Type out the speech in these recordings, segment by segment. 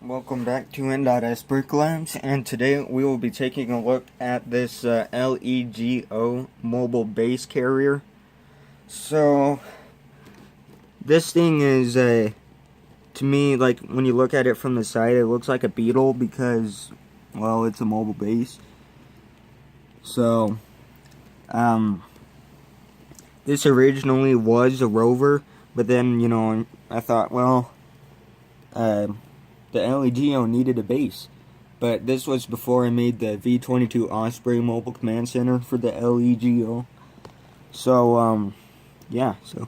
Welcome back to N.S Brick Labs, and today we will be taking a look at this LEGO mobile base carrier. So, this thing is, to me, like, when you look at it from the side, it looks like a Beetle because, well, it's a mobile base. So, this originally was a rover, but then, I thought, well, the LEGO needed a base. But this was before I made the V-22 Osprey Mobile Command Center for the LEGO. So, yeah, so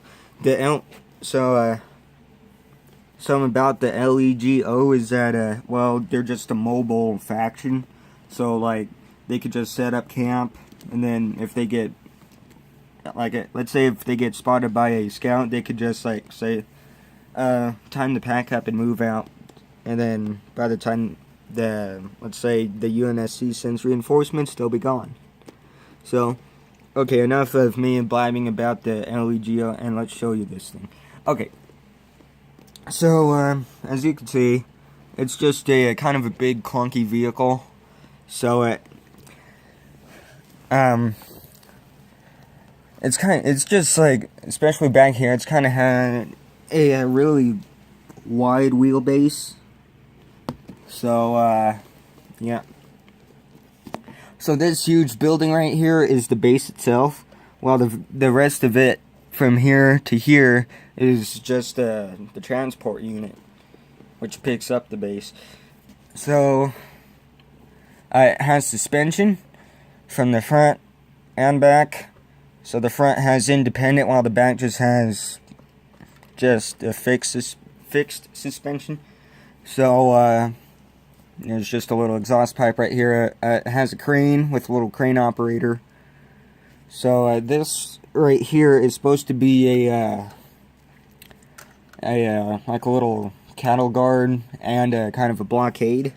something about the LEGO is that, well, they're just a mobile faction. So, like, they could just set up camp, and then if they get, let's say if they get spotted by a scout, they could just, like, say, time to pack up and move out. And then by the time let's say the UNSC sends reinforcements, they'll be gone. So, okay, enough of me blabbing about the LEGO, and let's show you this thing. Okay, so as you can see, it's just a kind of a big clunky vehicle. So it's just like, especially back here, it's kind of had a really wide wheelbase. So, yeah. So this huge building right here is the base itself, while the rest of it from here to here is just the transport unit, which picks up the base. So, it has suspension from the front and back. So the front has independent, while the back just has a fixed suspension. So, there's just a little exhaust pipe right here. It has a crane with a little crane operator. So this right here is supposed to be like a little cattle guard and kind of a blockade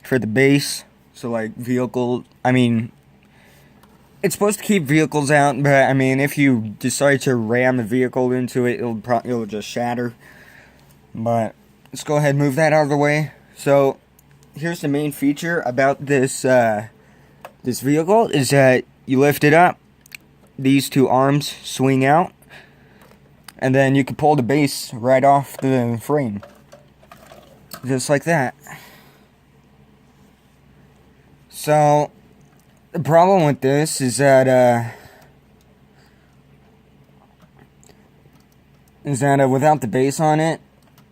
for the base. So like it's supposed to keep vehicles out, but I mean, if you decide to ram a vehicle into it, it'll just shatter. But let's go ahead and move that out of the way. So here's the main feature about this vehicle is that you lift it up, these two arms swing out, and then you can pull the base right off the frame, just like that. So the problem with this is that without the base on it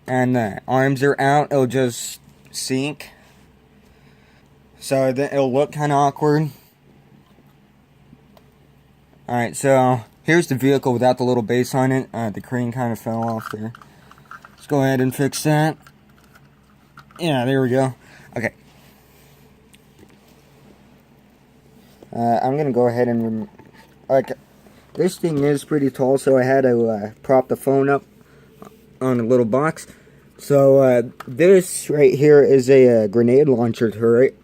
and the arms are out, it'll just sink. So it'll look kind of awkward. Alright, so here's the vehicle without the little base on it. The crane kind of fell off there. Let's go ahead and fix that. Yeah, there we go. Okay. I'm going to go ahead and... this thing is pretty tall, so I had to prop the phone up on a little box. So, this right here is a grenade launcher turret.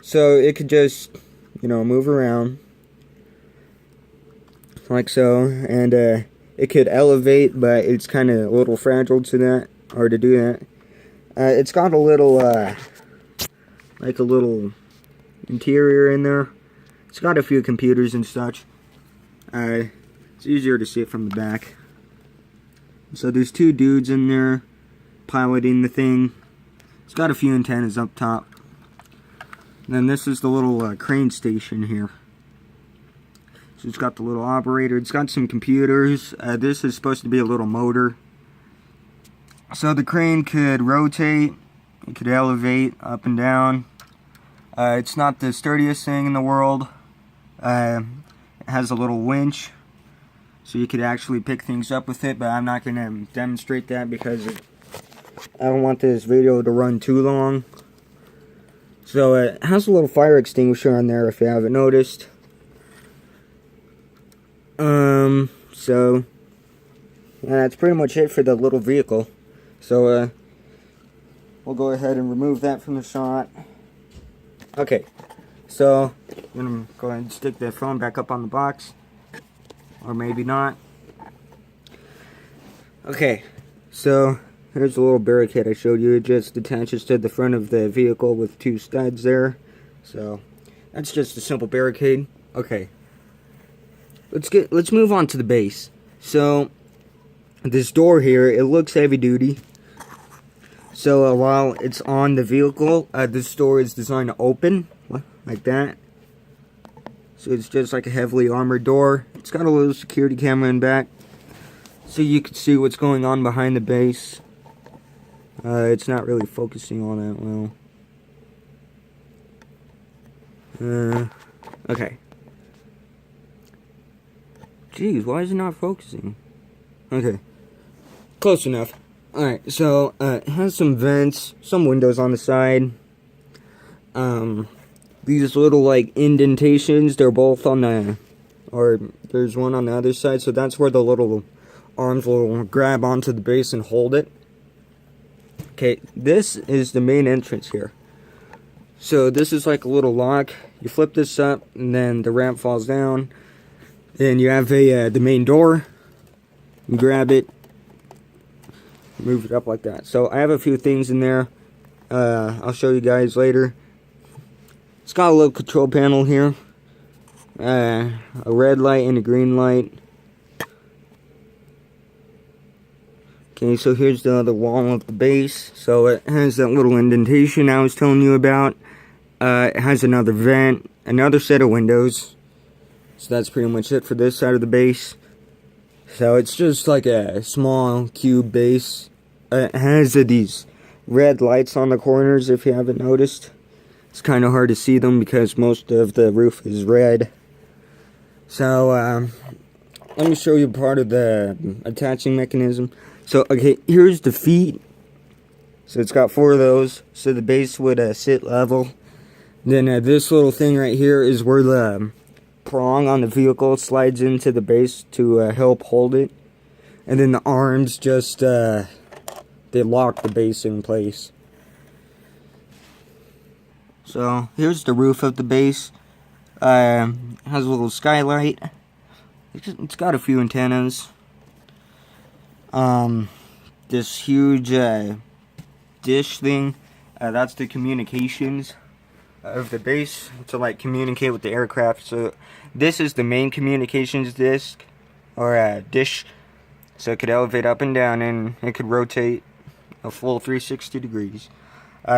So, it could just, move around. Like so. And, it could elevate, but it's kind of a little fragile to do that. It's got a little, like a little interior in there. It's got a few computers and such. It's easier to see it from the back. So, there's two dudes in there piloting the thing. It's got a few antennas up top. And then this is the little crane station here. So it's got the little operator. It's got some computers. This is supposed to be a little motor. So the crane could rotate. It could elevate up and down. It's not the sturdiest thing in the world. It has a little winch, so you could actually pick things up with it, but I'm not going to demonstrate that because I don't want this video to run too long. So it has a little fire extinguisher on there if you haven't noticed. So yeah, that's pretty much it for the little vehicle. So we'll go ahead and remove that from the shot. Okay, so I'm going to go ahead and stick the phone back up on the box. Or maybe not. Okay, so here's the little barricade I showed you. It just attaches to the front of the vehicle with 2 studs there. So that's just a simple barricade. Okay, let's move on to the base. So this door here, it looks heavy duty. So while it's on the vehicle, this door is designed to open like that. So it's just like a heavily armored door. It's got a little security camera in back, so you can see what's going on behind the base. It's not really focusing on that well. Okay. Jeez, why is it not focusing? Okay. Close enough. Alright, so it has some vents, some windows on the side. These little like indentations, they're both on the, or there's one on the other side, so that's where the little arms will grab onto the base and hold it. Okay, this is the main entrance here. So this is like a little lock. You flip this up, and then the ramp falls down. Then you have the main door. You grab it, move it up like that. So I have a few things in there. I'll show you guys later. It's got a little control panel here. A red light and a green light. Okay, so here's the other wall of the base. So it has that little indentation I was telling you about. It has another vent, another set of windows. So that's pretty much it for this side of the base. So it's just like a small cube base. It has these red lights on the corners, if you haven't noticed. It's kind of hard to see them because most of the roof is red. So let me show you part of the attaching mechanism. So okay, here's the feet. So it's got 4 of those, so the base would sit level. Then this little thing right here is where the prong on the vehicle slides into the base to help hold it. And then the arms just they lock the base in place. So here's the roof of the base. Has a little skylight. It's got a few antennas. This huge dish thing, that's the communications of the base to like communicate with the aircraft. So this is the main communications disc or dish, so it could elevate up and down, and it could rotate a full 360 degrees.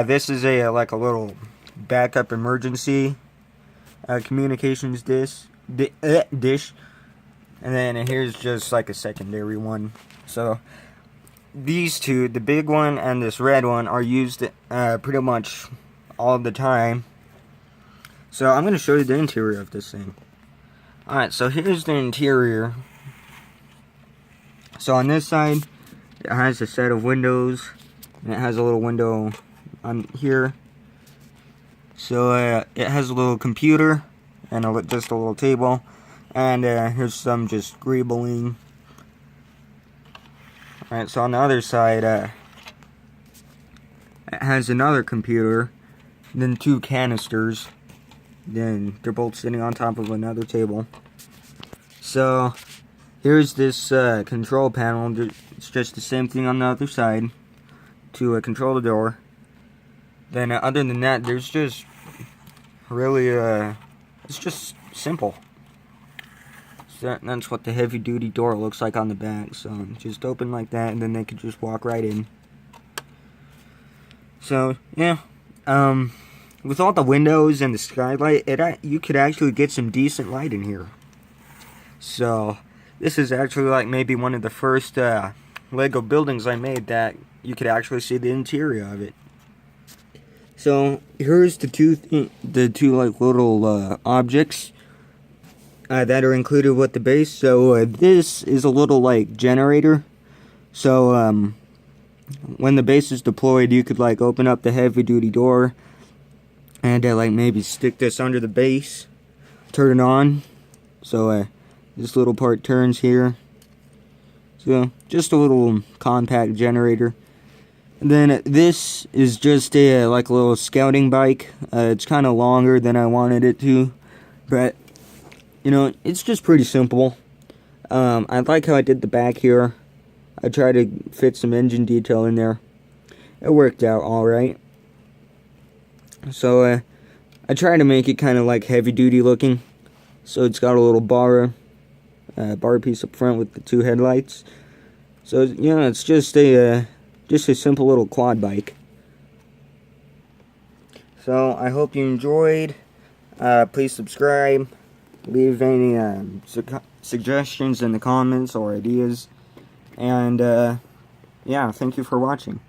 This is a like a little backup emergency communications dish, and then here's just like a secondary one. So these two, the big one and this red one, are used pretty much all the time. So I'm going to show you the interior of this thing. Alright, so here's the interior. So on this side, it has a set of windows, and it has a little window on here. So it has a little computer and just a little table, and here's some just greebling. Alright, so on the other side, it has another computer, then 2 canisters, then they're both sitting on top of another table. So here's this control panel. It's just the same thing on the other side to control the door. Then other than that, there's just really it's just simple. So that's what the heavy duty door looks like on the back. So just open like that, and then they could just walk right in. So yeah, with all the windows and the skylight, you could actually get some decent light in here. So this is actually like maybe one of the first Lego buildings I made that you could actually see the interior of it. So here's the two like little objects that are included with the base. So this is a little like generator. So when the base is deployed, you could like open up the heavy duty door and like maybe stick this under the base, turn it on. So this little part turns here. So just a little compact generator. And then this is just a like a little scouting bike. It's kind of longer than I wanted it to, but you know, it's just pretty simple. I like how I did the back here. I tried to fit some engine detail in there. It worked out alright. So, I tried to make it kind of like heavy duty looking. So it's got a little bar piece up front with the 2 headlights. So, you know, it's just a simple little quad bike. So, I hope you enjoyed. Please subscribe. Leave any suggestions in the comments or ideas. And, yeah, thank you for watching.